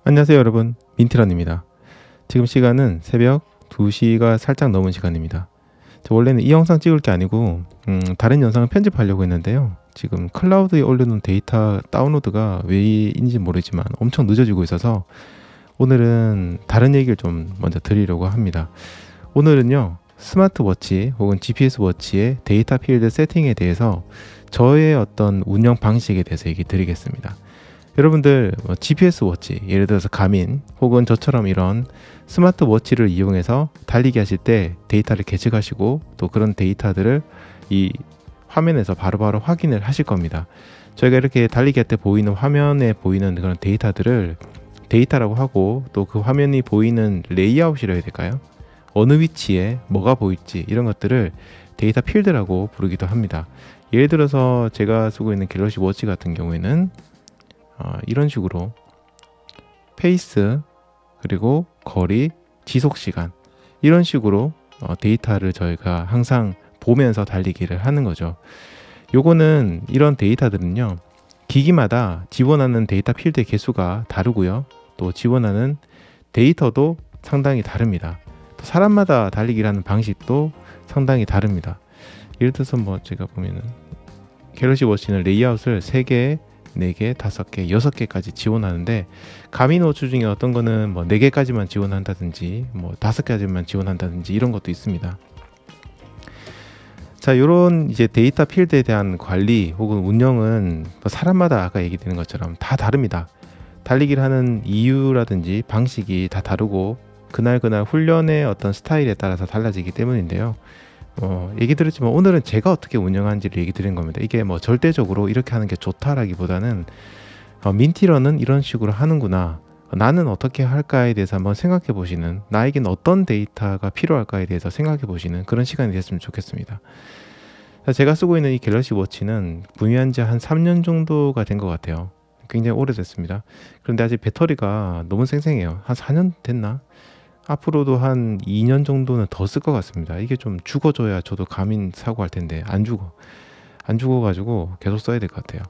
안녕하세요 여러분, 민트런입니다. 지금 시간은 새벽 2시가 살짝 넘은 시간입니다. 원래는 이 영상 찍을 게 아니고 다른 영상을 편집하려고 했는데요. 지금 클라우드에 올려놓은 데이터 다운로드가 왜인지 모르지만 엄청 늦어지고 있어서 오늘은 다른 얘기를 좀 먼저 드리려고 합니다. 오늘은요, 스마트워치 혹은 GPS 워치의 데이터 필드 세팅에 대해서 저의 어떤 운영 방식에 대해서 얘기 드리겠습니다. 여러분들 GPS 워치, 예를 들어서 가민 혹은 저처럼 이런 스마트워치를 이용해서 달리기 하실 때 데이터를 계측하시고 또 그런 데이터들을 이 화면에서 바로바로 확인을 하실 겁니다. 저희가 이렇게 달리기 할 때 보이는 화면에 보이는 그런 데이터들을 데이터라고 하고, 또 그 화면이 보이는 레이아웃이라 해야 될까요? 어느 위치에 뭐가 보일지 이런 것들을 데이터 필드라고 부르기도 합니다. 예를 들어서 제가 쓰고 있는 갤럭시 워치 같은 경우에는 이런 식으로 페이스, 그리고 거리, 지속시간, 이런 식으로 데이터를 저희가 항상 보면서 달리기를 하는 거죠. 요거는, 이런 데이터들은요, 기기마다 지원하는 데이터 필드의 개수가 다르고요, 또 지원하는 데이터도 상당히 다릅니다. 또 사람마다 달리기를 하는 방식도 상당히 다릅니다. 예를 들어서 제가 보면은 갤럭시 워치는 레이아웃을 3개, 4개, 5개, 6개까지 지원하는데, 가민워치 중에 어떤 거는 4개까지만 지원한다든지 5개까지만 지원한다든지 이런 것도 있습니다. 자, 요런 이제 데이터 필드에 대한 관리 혹은 운영은 사람마다 아까 얘기드린 것처럼 다 다릅니다. 달리기를 하는 이유라든지 방식이 다 다르고 그날 훈련의 어떤 스타일에 따라서 달라지기 때문인데요. 얘기 드렸지만 오늘은 제가 어떻게 운영하는지를 얘기 드린 겁니다. 이게 절대적으로 이렇게 하는 게 좋다라기보다는 민티런은 이런 식으로 하는구나, 나는 어떻게 할까에 대해서 한번 생각해 보시는, 나에겐 어떤 데이터가 필요할까에 대해서 생각해 보시는 그런 시간이 됐으면 좋겠습니다. 제가 쓰고 있는 이 갤럭시 워치는 구매한 지 한 3년 정도가 된 것 같아요. 굉장히 오래됐습니다. 그런데 아직 배터리가 너무 생생해요. 한 4년 됐나? 앞으로도 한 2년 정도는 더 쓸 것 같습니다. 이게 좀 죽어줘야 저도 가민 사고 할 텐데 안 죽어가지고 계속 써야 될 것 같아요.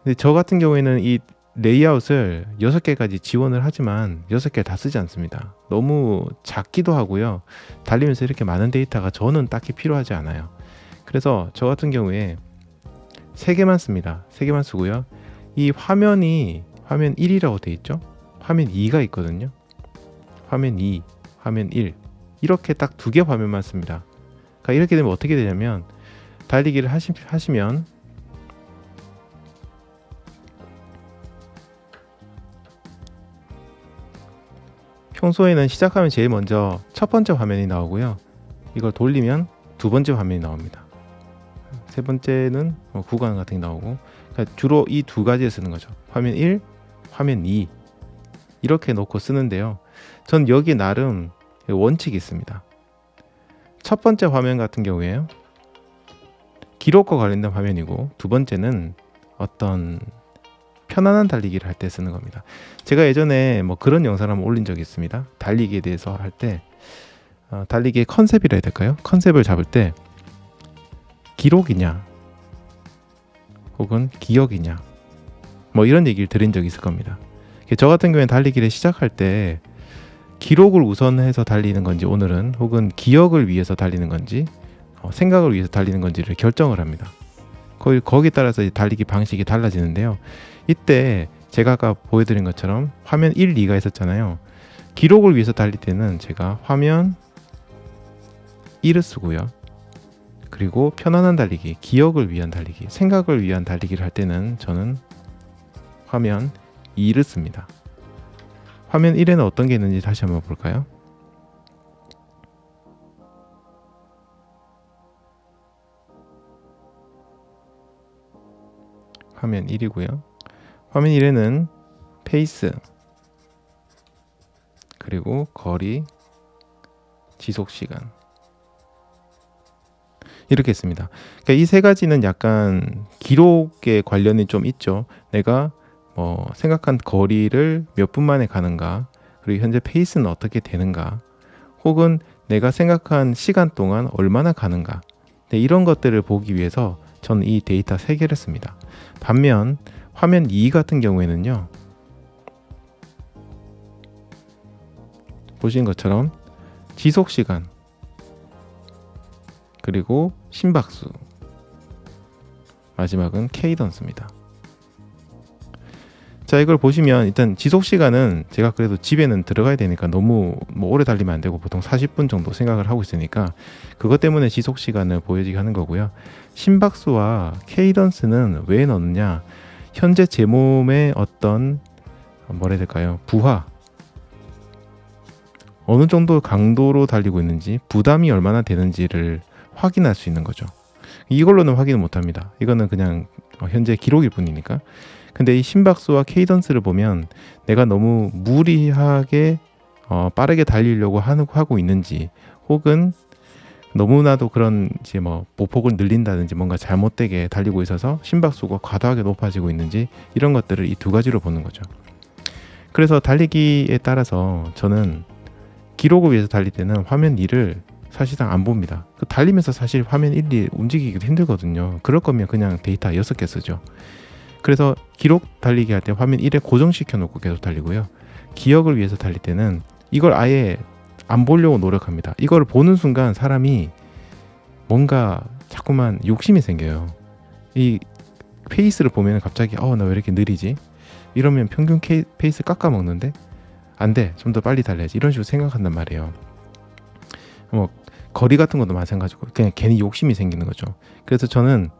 근데 저 같은 경우에는 이 레이아웃을 6개까지 지원을 하지만 6개를 다 쓰지 않습니다. 너무 작기도 하고요, 달리면서 이렇게 많은 데이터가 저는 딱히 필요하지 않아요. 그래서 저 같은 경우에 3개만 씁니다. 3개만 쓰고요, 이 화면이 화면 1이라고 돼 있죠. 화면 2가 있거든요. 화면 2, 화면 1, 이렇게 딱 2개 화면만 씁니다. 그러니까 이렇게 되면 어떻게 되냐면, 달리기를 하시면 평소에는 시작하면 제일 먼저 첫 번째 화면이 나오고요, 이걸 돌리면 두 번째 화면이 나옵니다. 세 번째는 구간 같은 게 나오고, 그러니까 주로 이 두 가지에 쓰는 거죠. 화면 1, 화면 2 이렇게 놓고 쓰는데요, 전 여기 나름 원칙이 있습니다. 첫 번째 화면 같은 경우에요, 기록과 관련된 화면이고, 두 번째는 어떤 편안한 달리기를 할 때 쓰는 겁니다. 제가 예전에 그런 영상을 한번 올린 적이 있습니다. 달리기에 대해서 할 때 달리기의 컨셉이라 해야 될까요? 컨셉을 잡을 때 기록이냐 혹은 기억이냐 이런 얘기를 드린 적이 있을 겁니다. 저 같은 경우에는 달리기를 시작할 때 기록을 우선해서 달리는 건지, 오늘은 혹은 기억을 위해서 달리는 건지, 생각을 위해서 달리는 건지를 결정을 합니다. 거기에 따라서 달리기 방식이 달라지는데요, 이때 제가 아까 보여드린 것처럼 화면 1, 2가 있었잖아요. 기록을 위해서 달릴 때는 제가 화면 1을 쓰고요, 그리고 편안한 달리기, 기억을 위한 달리기, 생각을 위한 달리기를 할 때는 저는 화면 2를 씁니다. 화면 1에는 어떤 게 있는지 다시 한번 볼까요? 화면 1이고요. 화면 1에는 페이스, 그리고 거리, 지속시간, 이렇게 있습니다. 그러니까 이 세 가지는 약간 기록에 관련이 좀 있죠. 내가 생각한 거리를 몇 분 만에 가는가, 그리고 현재 페이스는 어떻게 되는가, 혹은 내가 생각한 시간 동안 얼마나 가는가, 이런 것들을 보기 위해서 저는 이 데이터 3개를 씁니다. 반면 화면 2 같은 경우에는요, 보시는 것처럼 지속시간, 그리고 심박수, 마지막은 케이던스입니다. 자, 이걸 보시면 일단 지속시간은 제가 그래도 집에는 들어가야 되니까 너무 오래 달리면 안 되고 보통 40분 정도 생각을 하고 있으니까 그것 때문에 지속시간을 보여지게 하는 거고요. 심박수와 케이던스는 왜 넣느냐, 현재 제 몸의 어떤 뭐라 해야 될까요, 부하, 어느 정도 강도로 달리고 있는지, 부담이 얼마나 되는지를 확인할 수 있는 거죠. 이걸로는 확인을 못합니다. 이거는 그냥 현재 기록일 뿐이니까. 근데 이 심박수와 케이던스를 보면 내가 너무 무리하게 빠르게 달리려고 하고 있는지, 혹은 너무나도 그런 이제 보폭을 늘린다든지 뭔가 잘못되게 달리고 있어서 심박수가 과도하게 높아지고 있는지, 이런 것들을 이 두 가지로 보는 거죠. 그래서 달리기에 따라서 저는 기록을 위해서 달릴 때는 화면 2를 사실상 안 봅니다. 달리면서 사실 화면 1, 2 움직이기도 힘들거든요. 그럴 거면 그냥 데이터 6개 쓰죠. 그래서 기록 달리기 할 때 화면 1에 고정시켜 놓고 계속 달리고요. 기억을 위해서 달릴 때는 이걸 아예 안 보려고 노력합니다. 이걸 보는 순간 사람이 뭔가 자꾸만 욕심이 생겨요. 이 페이스를 보면 갑자기 나 왜 이렇게 느리지? 이러면 평균 페이스 깎아 먹는데 안 돼, 좀 더 빨리 달려야지, 이런 식으로 생각한단 말이에요. 거리 같은 것도 마찬가지고 그냥 괜히 욕심이 생기는 거죠. 그래서 저는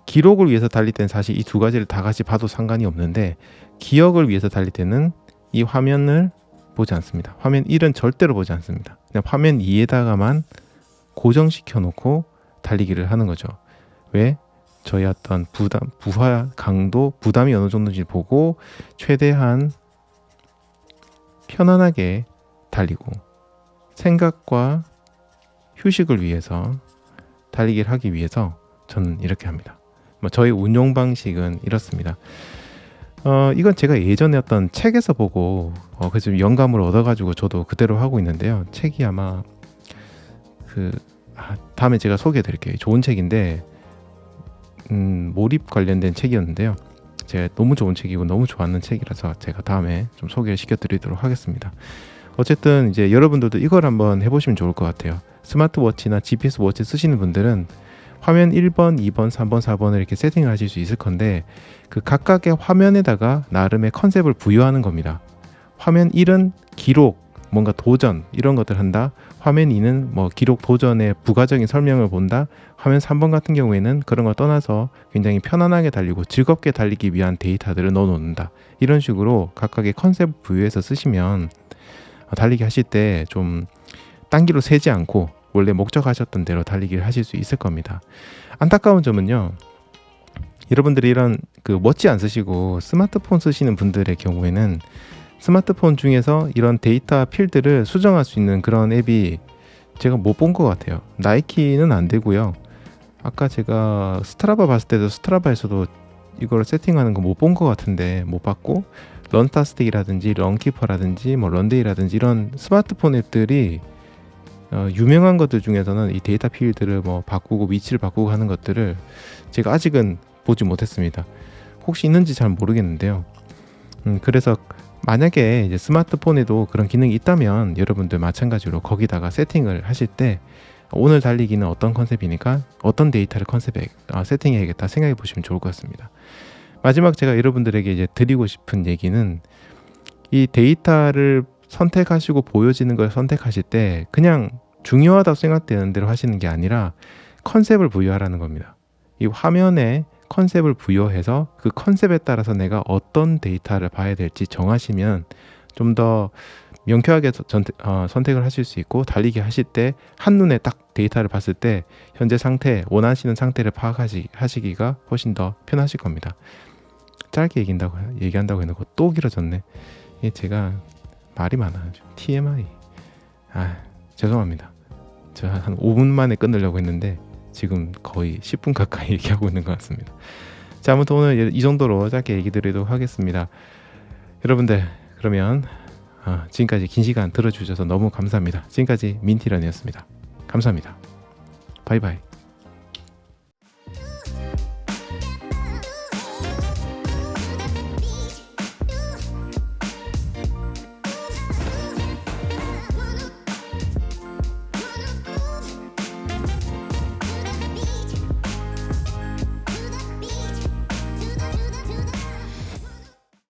기록을 위해서 달릴 때는 사실 이 두 가지를 다 같이 봐도 상관이 없는데, 기억을 위해서 달릴 때는 이 화면을 보지 않습니다. 화면 1은 절대로 보지 않습니다. 그냥 화면 2에다가만 고정시켜 놓고 달리기를 하는 거죠. 왜? 저희 어떤 부하 강도, 부담이 어느 정도인지 보고 최대한 편안하게 달리고 생각과 휴식을 위해서 달리기를 하기 위해서 저는 이렇게 합니다. 저희 운용 방식은 이렇습니다. 이건 제가 예전에 어떤 책에서 보고 그래서 영감을 얻어가지고 저도 그대로 하고 있는데요. 책이 아마 다음에 제가 소개해드릴게요. 좋은 책인데 몰입 관련된 책이었는데요. 제가 너무 좋은 책이고 너무 좋아하는 책이라서 제가 다음에 좀 소개를 시켜드리도록 하겠습니다. 어쨌든 이제 여러분들도 이걸 한번 해보시면 좋을 것 같아요. 스마트워치나 GPS 워치 쓰시는 분들은 화면 1번, 2번, 3번, 4번을 이렇게 세팅을 하실 수 있을 건데, 그 각각의 화면에다가 나름의 컨셉을 부여하는 겁니다. 화면 1은 기록, 뭔가 도전 이런 것들 한다. 화면 2는 기록 도전의 부가적인 설명을 본다. 화면 3번 같은 경우에는 그런 걸 떠나서 굉장히 편안하게 달리고 즐겁게 달리기 위한 데이터들을 넣어 놓는다. 이런 식으로 각각의 컨셉 부여해서 쓰시면 달리기 하실 때 좀 딴기로 세지 않고 원래 목적하셨던 대로 달리기를 하실 수 있을 겁니다. 안타까운 점은요, 여러분들이 이런 워치 안 쓰시고 스마트폰 쓰시는 분들의 경우에는 스마트폰 중에서 이런 데이터 필드를 수정할 수 있는 그런 앱이 제가 못 본 것 같아요. 나이키는 안 되고요. 아까 제가 스트라바 봤을 때도 스트라바에서도 이걸 세팅하는 거 못 본 것 같은데 못 봤고, 런타스틱이라든지 런키퍼라든지 런데이라든지 이런 스마트폰 앱들이 유명한 것들 중에서는 이 데이터 필드를 바꾸고 위치를 바꾸고 하는 것들을 제가 아직은 보지 못했습니다. 혹시 있는지 잘 모르겠는데요. 그래서 만약에 이제 스마트폰에도 그런 기능이 있다면 여러분들 마찬가지로 거기다가 세팅을 하실 때 오늘 달리기는 어떤 컨셉이니까 어떤 데이터를 컨셉에 세팅해야겠다 생각해 보시면 좋을 것 같습니다. 마지막 제가 여러분들에게 이제 드리고 싶은 얘기는, 이 데이터를 선택하시고 보여지는 걸 선택하실 때 그냥 중요하다고 생각되는 대로 하시는 게 아니라 컨셉을 부여하라는 겁니다. 이 화면에 컨셉을 부여해서 그 컨셉에 따라서 내가 어떤 데이터를 봐야 될지 정하시면 좀 더 명쾌하게 선택을 하실 수 있고, 달리기 하실 때 한눈에 딱 데이터를 봤을 때 현재 상태, 원하시는 상태를 파악하시기가 훨씬 더 편하실 겁니다. 짧게 얘기한다고 해놓고 또 길어졌네. 제가 말이 많아요. TMI. 죄송합니다. 제가 한 5분 만에 끊으려고 했는데 지금 거의 10분 가까이 얘기하고 있는 것 같습니다. 자, 아무튼 오늘 이 정도로 짧게 얘기 드리도록 하겠습니다. 여러분들, 그러면 지금까지 긴 시간 들어주셔서 너무 감사합니다. 지금까지 민티런이었습니다. 감사합니다. 바이바이.